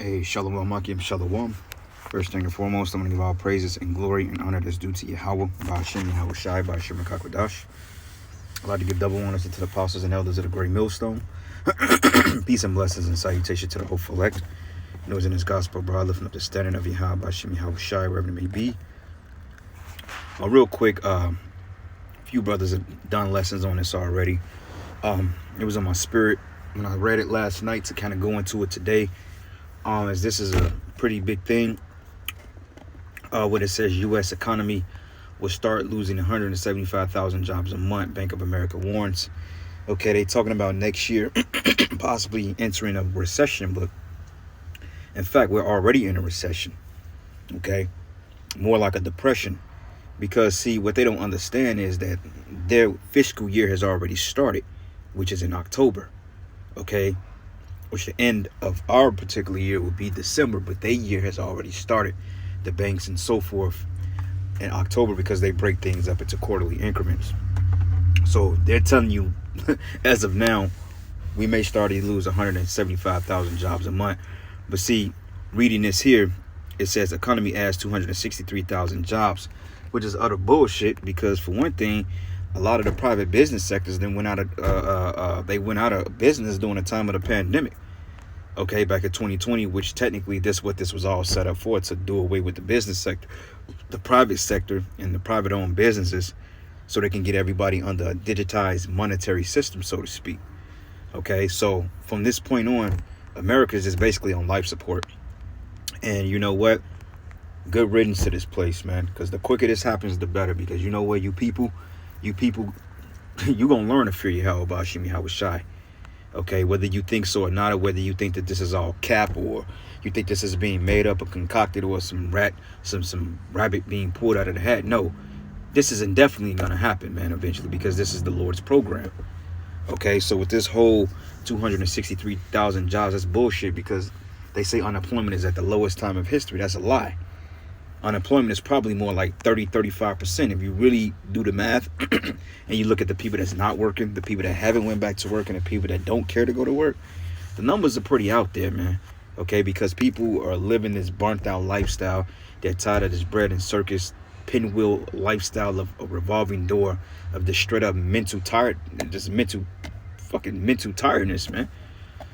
Hey, Shalom, Makim, Shalom. First thing and foremost, I'm going to give all praises and glory and honor that's due to Yahweh, Ba'ashem, Yahweh Shai, Ba'ashem, Kakwadash. I'd like to give double honors to the apostles and elders of the great millstone. Peace and blessings and salutation to the hopeful elect. Those in his gospel, bro, lifting up the standard of Yahweh, Ba'ashem, Yahweh Shai, wherever it may be. Real quick, a few brothers have done lessons on this already. It was on my spirit when I read it last night to kind of go into it today. As this is a pretty big thing, what it says, U.S. economy will start losing 175,000 jobs a month, Bank of America warns. Okay, they talking about next year possibly entering a recession, but in fact, we're already in a recession. Okay, more like a depression, because see, what they don't understand is that their fiscal year has already started, which is in October. Okay, which the end of our particular year would be December, but their year has already started, the banks and so forth, in October, because they break things up into quarterly increments. So they're telling you, as of now, we may start to lose 175,000 jobs a month. But see, reading this here, it says economy adds 263,000 jobs, which is utter bullshit, because for one thing, a lot of the private business sectors then went out of business during the time of the pandemic. Okay, back in 2020, which technically what this was all set up for, to do away with the business sector, the private sector, and the private-owned businesses, so they can get everybody under a digitized monetary system, so to speak. Okay, so from this point on, America is just basically on life support. And you know what? Good riddance to this place, man, because the quicker this happens, the better. Because you know what, you people, you gonna learn to fear Yahweh, Ba'ashem, Yahweh Shai. Okay, whether you think so or not, or whether you think that this is all cap, or you think this is being made up or concocted, or some rabbit being pulled out of the hat. No, this is indefinitely gonna happen, man, eventually, because this is the Lord's program. Okay, so with this whole 263,000 jobs, that's bullshit, because they say unemployment is at the lowest time of history. That's a lie. Unemployment is probably more like 35%. If you really do the math and you look at the people that's not working, the people that haven't went back to work, and the people that don't care to go to work, the numbers are pretty out there, man. Okay, because people are living this burnt out lifestyle. They're tired of this bread and circus pinwheel lifestyle of a revolving door of this straight up mental tiredness, man.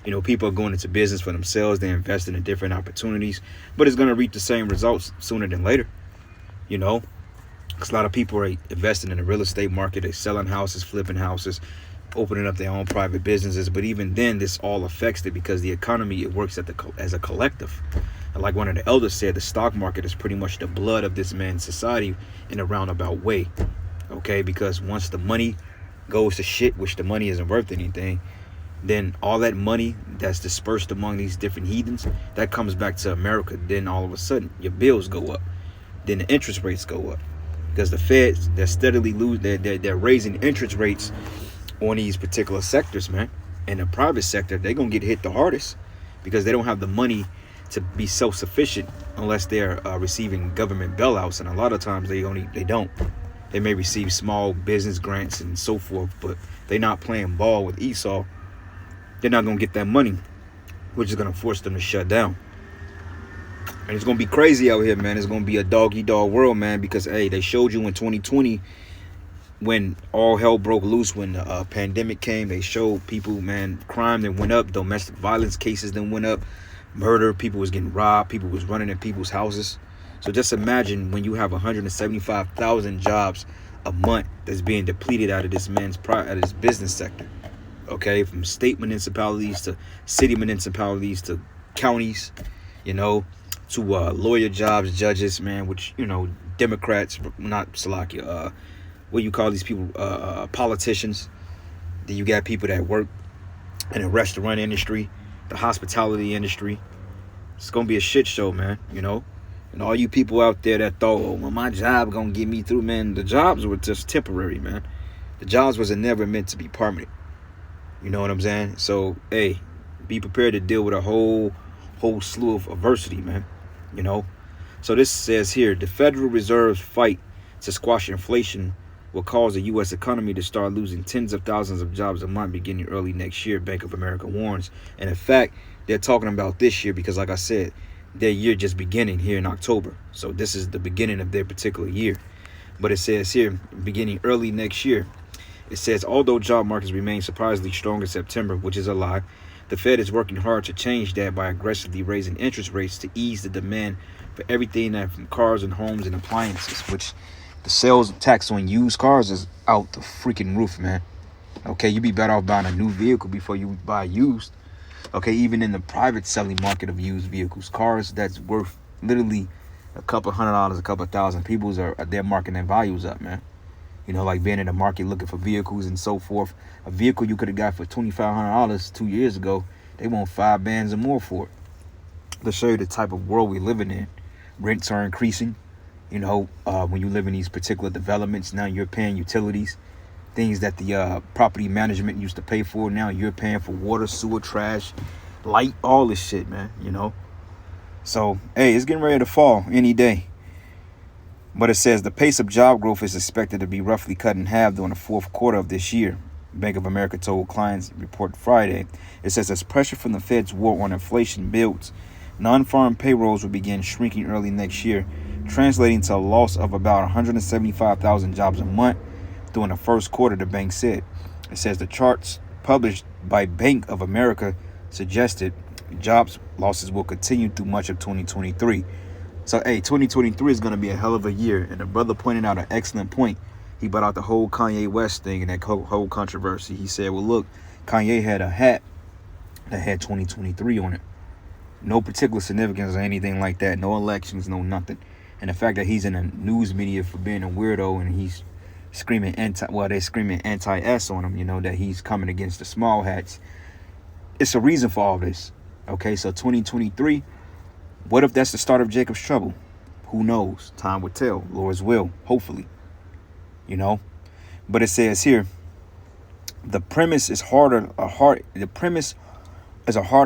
You know, people are going into business for themselves. They're investing in different opportunities, but it's going to reap the same results sooner than later. You know, because a lot of people are investing in the real estate market. They're selling houses, flipping houses, opening up their own private businesses. But even then, this all affects it, because the economy, it works as a collective. And like one of the elders said, the stock market is pretty much the blood of this man's society in a roundabout way. Okay, because once the money goes to shit, which the money isn't worth anything, then all that money that's dispersed among these different heathens, that comes back to America. Then all of a sudden, your bills go up. Then the interest rates go up, because the Feds, they're steadily they're raising interest rates on these particular sectors, man. And the private sector, they're gonna get hit the hardest, because they don't have the money to be self-sufficient unless they're receiving government bailouts. And a lot of times they don't. They may receive small business grants and so forth, but they're not playing ball with Esau. They're not going to get that money, which is going to force them to shut down. And it's going to be crazy out here, man. It's going to be a dog-eat-dog world, man, because, hey, they showed you in 2020 when all hell broke loose, when the pandemic came. They showed people, man, crime that went up, domestic violence cases that went up, murder, people was getting robbed, people was running in people's houses. So just imagine when you have 175,000 jobs a month that's being depleted out of this business sector. Okay, from state municipalities to city municipalities to counties, you know, to lawyer jobs, judges, man, which, you know, Democrats, not Slovakia, what you call these people, politicians. Then you got people that work in the restaurant industry, the hospitality industry. It's going to be a shit show, man, you know. And all you people out there that thought, oh, well, my job going to get me through, man, the jobs were just temporary, man. The jobs wasn't never meant to be permanent. You know what I'm saying? So, hey, be prepared to deal with a whole slew of adversity, man. You know? So this says here, the Federal Reserve's fight to squash inflation will cause the U.S. economy to start losing tens of thousands of jobs a month beginning early next year, Bank of America warns. And in fact, they're talking about this year because, like I said, their year just beginning here in October. So this is the beginning of their particular year. But it says here, beginning early next year, it says, although job markets remain surprisingly strong in September, which is a lie, the Fed is working hard to change that by aggressively raising interest rates to ease the demand for everything that from cars and homes and appliances, which the sales tax on used cars is out the freaking roof, man. Okay, you be better off buying a new vehicle before you buy used. Okay, even in the private selling market of used vehicles, cars that's worth literally a couple $100, a couple thousand, people's are they're marking their values up, man. You know, like being in the market looking for vehicles and so forth. A vehicle you could have got for $2,500 2 years ago, they want 5 bands or more for it. To show you the type of world we're living in. Rents are increasing. You know, when you live in these particular developments, now you're paying utilities. Things that the property management used to pay for, now you're paying for water, sewer, trash, light, all this shit, man, you know. So, hey, it's getting ready to fall any day. But it says the pace of job growth is expected to be roughly cut in half during the fourth quarter of this year. Bank of America told clients report Friday. It says as pressure from the Fed's war on inflation builds, non-farm payrolls will begin shrinking early next year, translating to a loss of about 175,000 jobs a month during the first quarter, the bank said. It says the charts published by Bank of America suggested jobs losses will continue through much of 2023. So, hey, 2023 is going to be a hell of a year. And the brother pointed out an excellent point. He brought out the whole Kanye West thing and that whole controversy. He said, well, look, Kanye had a hat that had 2023 on it. No particular significance or anything like that. No elections, no nothing. And the fact that he's in the news media for being a weirdo and he's screaming they're screaming anti-S on him, you know, that he's coming against the small hats. It's a reason for all this. Okay, so 2023, what if that's the start of Jacob's trouble? Who knows? Time will tell. Lord's will, hopefully. You know? But it says here, the premise is a harder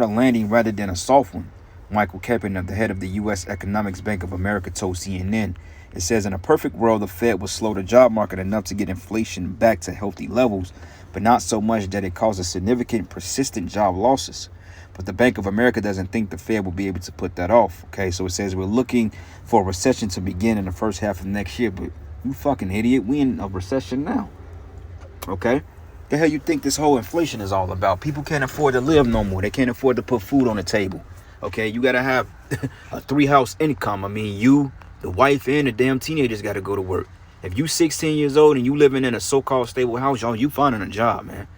landing rather than a soft one. Michael Kepin, the head of the U.S. Economics Bank of America, told CNN. It says, in a perfect world, the Fed will slow the job market enough to get inflation back to healthy levels, but not so much that it causes significant, persistent job losses. But the Bank of America doesn't think the Fed will be able to put that off. Okay, so it says we're looking for a recession to begin in the first half of next year. But you fucking idiot, we in a recession now. Okay? The hell you think this whole inflation is all about? People can't afford to live no more. They can't afford to put food on the table. Okay, you got to have a 3-house income. I mean, you, the wife, and the damn teenagers got to go to work. If you 16 years old and you living in a so-called stable house, y'all, you finding a job, man.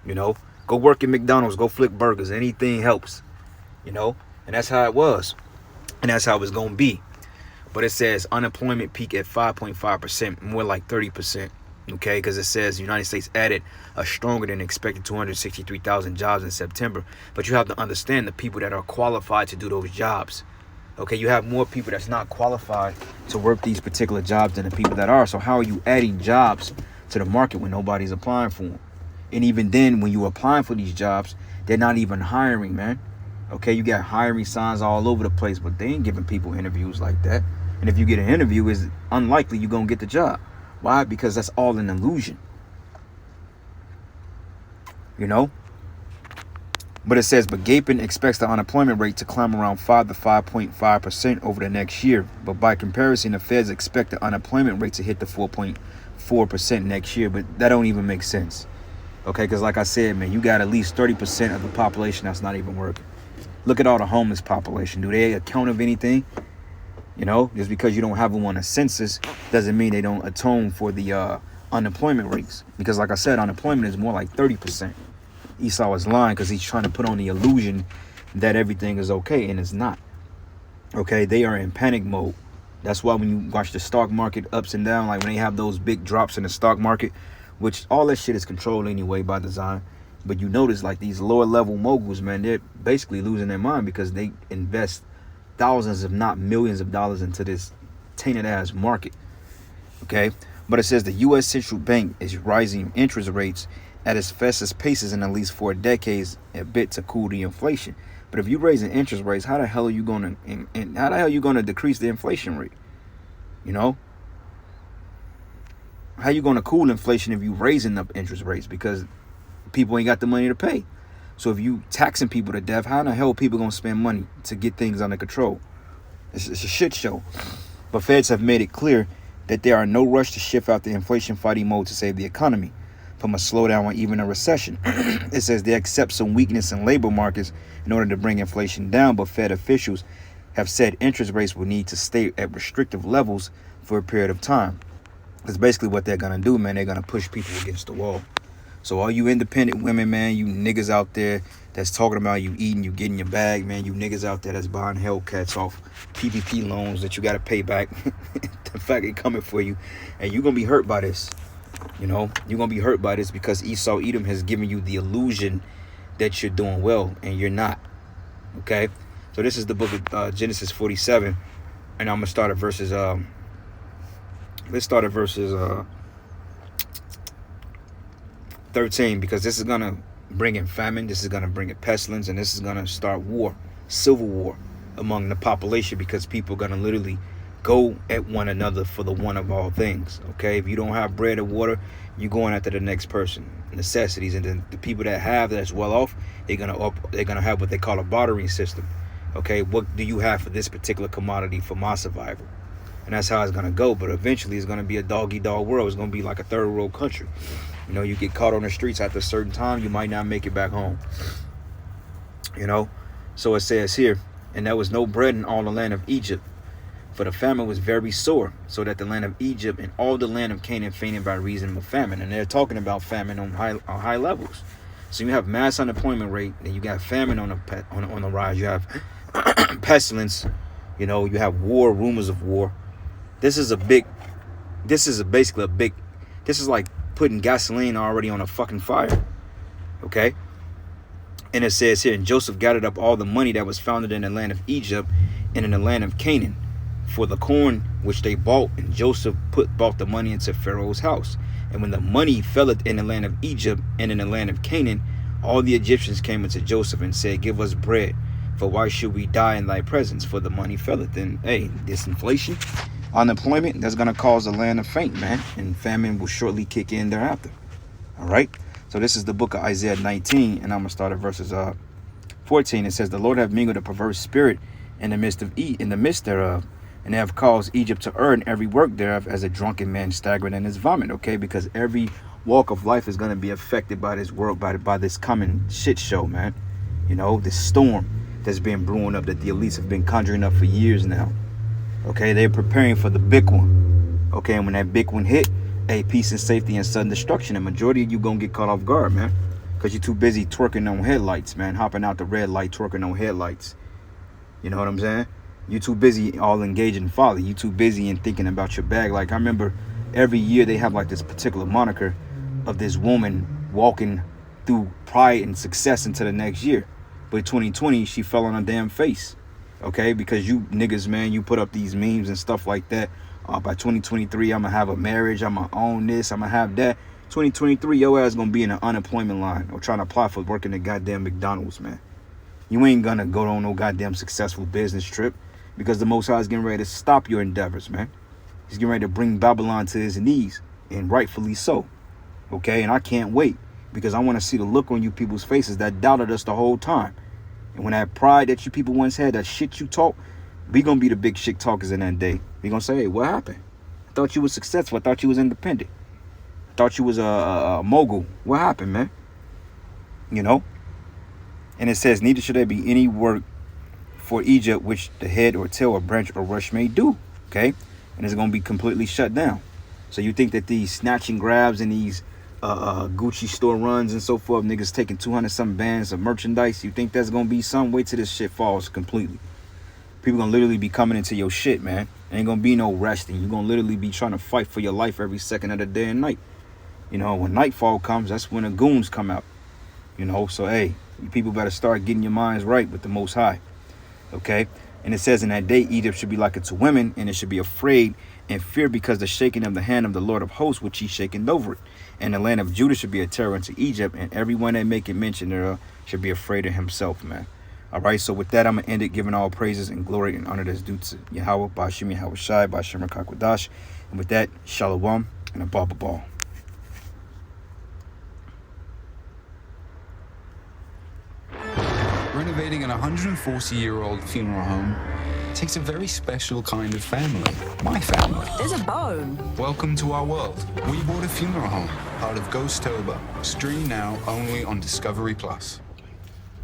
You know? Go work at McDonald's. Go flip burgers. Anything helps. You know? And that's how it was. And that's how it's going to be. But it says unemployment peak at 5.5%. More like 30%. Okay? Because it says the United States added a stronger than expected 263,000 jobs in September. But you have to understand the people that are qualified to do those jobs. Okay? You have more people that's not qualified to work these particular jobs than the people that are. So how are you adding jobs to the market when nobody's applying for them? And even then, when you're applying for these jobs, they're not even hiring, man. Okay, you got hiring signs all over the place, but they ain't giving people interviews like that. And if you get an interview, it's unlikely you're going to get the job. Why? Because that's all an illusion. You know? But it says, but Gapin expects the unemployment rate to climb around 5 to 5.5% over the next year. But by comparison, the Feds expect the unemployment rate to hit the 4.4% next year. But that don't even make sense. Okay, because like I said, man, you got at least 30% of the population that's not even working. Look at all the homeless population. Do they account of anything? You know, just because you don't have them on a census doesn't mean they don't atone for the unemployment rates. Because like I said, unemployment is more like 30%. Esau is lying because he's trying to put on the illusion that everything is okay, and it's not. Okay, they are in panic mode. That's why when you watch the stock market ups and down, like when they have those big drops in the stock market, which all that shit is controlled anyway by design. But you notice like these lower level moguls, man, they're basically losing their mind because they invest thousands, if not millions of dollars into this tainted ass market. Okay. But it says the U.S. Central Bank is rising interest rates at its fastest paces in at least 4 decades, a bit to cool the inflation. But if you're raising interest rates, how the hell are you going to decrease the inflation rate? You know? How you going to cool inflation if you raising up interest rates? Because people ain't got the money to pay. So if you taxing people to death, how in the hell are people going to spend money to get things under control? It's a shit show. But feds have made it clear that there are no rush to shift out the inflation fighting mode to save the economy from a slowdown or even a recession. It says they accept some weakness in labor markets in order to bring inflation down, but Fed officials have said interest rates will need to stay at restrictive levels for a period of time. That's basically what they're going to do, man. They're going to push people against the wall. So all you independent women, man, you niggas out there that's talking about you eating, you getting your bag, man, you niggas out there that's buying Hellcats off PPP loans that you got to pay back. The fact it coming for you. And you're going to be hurt by this. You know, you're going to be hurt by this because Esau Edom has given you the illusion that you're doing well and you're not. Okay? So this is the book of Genesis 47. And I'm going to start at verses, let's start at verses 13, because this is going to bring in famine, this is going to bring in pestilence, and this is going to start war, civil war among the population, because people are going to literally go at one another for the one of all things. Okay, if you don't have bread or water, you're going after the next person, necessities, and then the people that have that's well off, they're gonna have what they call a bartering system. Okay, what do you have for this particular commodity for my survival? And that's how it's gonna go. But eventually it's gonna be a dog-eat-dog world. It's gonna be like a third world country. You know, you get caught on the streets after a certain time, you might not make it back home. You know, so it says here, and there was no bread in all the land of Egypt, for the famine was very sore, so that the land of Egypt and all the land of Canaan fainted by reason of famine. And they're talking about famine on high levels. So you have mass unemployment rate, and you got famine on the rise. You have pestilence. You know, you have war, rumors of war. This is like putting gasoline already on a fucking fire. Okay? And it says here, and Joseph gathered up all the money that was found in the land of Egypt and in the land of Canaan for the corn which they bought, and Joseph bought the money into Pharaoh's house. And when the money fell in the land of Egypt and in the land of Canaan, all the Egyptians came unto Joseph and said, give us bread, for why should we die in thy presence? For the money felleth. Then, hey, this inflation, unemployment, that's going to cause the land to faint, man. And famine will shortly kick in thereafter. All right? So this is the book of Isaiah 19, and I'm going to start at verses 14. It says, the Lord have mingled a perverse spirit in the midst thereof, and they have caused Egypt to earn every work thereof as a drunken man staggered in his vomit. Okay, because every walk of life is going to be affected by this world, by this coming shit show, man. You know, this storm that's been brewing up that the elites have been conjuring up for years now. Okay, they're preparing for the big one. Okay, and when that big one hit, hey, peace and safety and sudden destruction. The majority of you gonna get caught off guard, man, because you're too busy twerking on headlights, man, hopping out the red light, twerking on headlights. You know what I'm saying? You too busy all engaging in folly. You too busy in thinking about your bag. Like, I remember every year they have like this particular moniker of this woman walking through pride and success into the next year. But 2020, she fell on her damn face. Okay, because you niggas, man, you put up these memes and stuff like that. By 2023, I'm gonna have a marriage. I'm gonna own this. I'm gonna have that. 2023, your ass gonna be in an unemployment line or trying to apply for working at goddamn McDonald's, man. You ain't gonna go on no goddamn successful business trip, because the Most High is getting ready to stop your endeavors, man. He's getting ready to bring Babylon to his knees, and rightfully so. Okay, and I can't wait, because I want to see the look on you people's faces that doubted us the whole time. And when that pride that you people once had, that shit you talk, we gonna be the big shit talkers in that day. We gonna say, hey, what happened? I thought you was successful. I thought you was independent. I thought you was a mogul. What happened, man? You know? And it says, neither should there be any work for Egypt which the head or tail or branch or rush may do. Okay? And it's gonna be completely shut down. So you think that these snatching grabs and these Gucci store runs and so forth, niggas taking 200-something bands of merchandise, you think that's gonna be some? Wait till this shit falls completely. People gonna literally be coming into your shit, man. Ain't gonna be no resting. You're gonna literally be trying to fight for your life every second of the day and night. You know, when nightfall comes, that's when the goons come out. You know, so hey, you people better start getting your minds right with the Most High. Okay? And it says, in that day, Egypt should be like unto women, and it should be afraid and fear, because the shaking of the hand of the Lord of hosts, which he shaken over it. And the land of Judah should be a terror unto Egypt, and everyone that make it mention thereof should be afraid of himself, man. All right, so with that, I'm going to end it, giving all praises and glory and honor that's due to Yahweh, Ba'ashim Yahweh Shai, Ba'ashim Rakakwadash. And with that, Shalom and a ball. an 140-year-old funeral home takes a very special kind of family. My family. There's a bone. Welcome to our world. We bought a funeral home, part of Ghostober. Stream now only on Discovery Plus.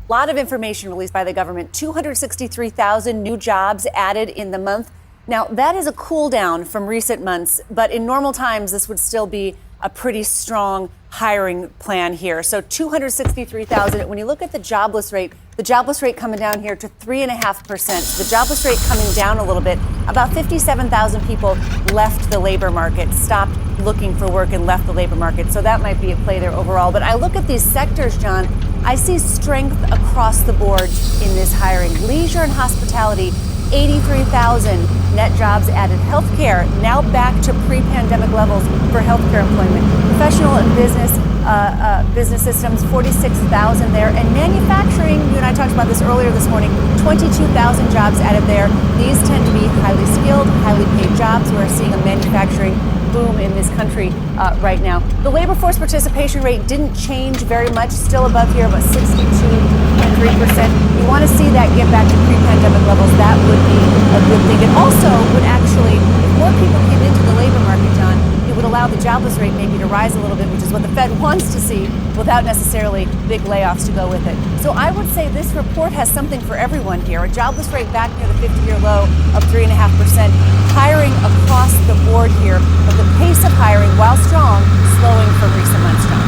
A lot of information released by the government. 263,000 new jobs added in the month. Now, that is a cool down from recent months, but in normal times, this would still be a pretty strong hiring plan here. So 263,000. When you look at the jobless rate coming down here to 3.5%. The jobless rate coming down a little bit. About 57,000 people left the labor market, stopped looking for work and left the labor market. So that might be a play there overall. But I look at these sectors, John, I see strength across the board in this hiring. Leisure and hospitality, 83,000 net jobs added. Healthcare now back to pre-pandemic levels for healthcare employment. Professional and business systems, 46,000 there. And manufacturing, you and I talked about this earlier this morning, 22,000 jobs added there. These tend to be highly skilled, highly paid jobs. We're seeing a manufacturing boom in this country right now. The labor force participation rate didn't change very much, still above here, about 62.3%. You want to see that get back to pre-pandemic levels. That would be a good thing. It also would actually, if more people came into the labor market, John, it would allow the jobless rate maybe to rise a little bit, which is what the Fed wants to see, without necessarily big layoffs to go with it. So I would say this report has something for everyone here. A jobless rate back near the 50-year low of 3.5%. Hiring across the board here, but the pace of hiring, while strong, slowing from recent months, John.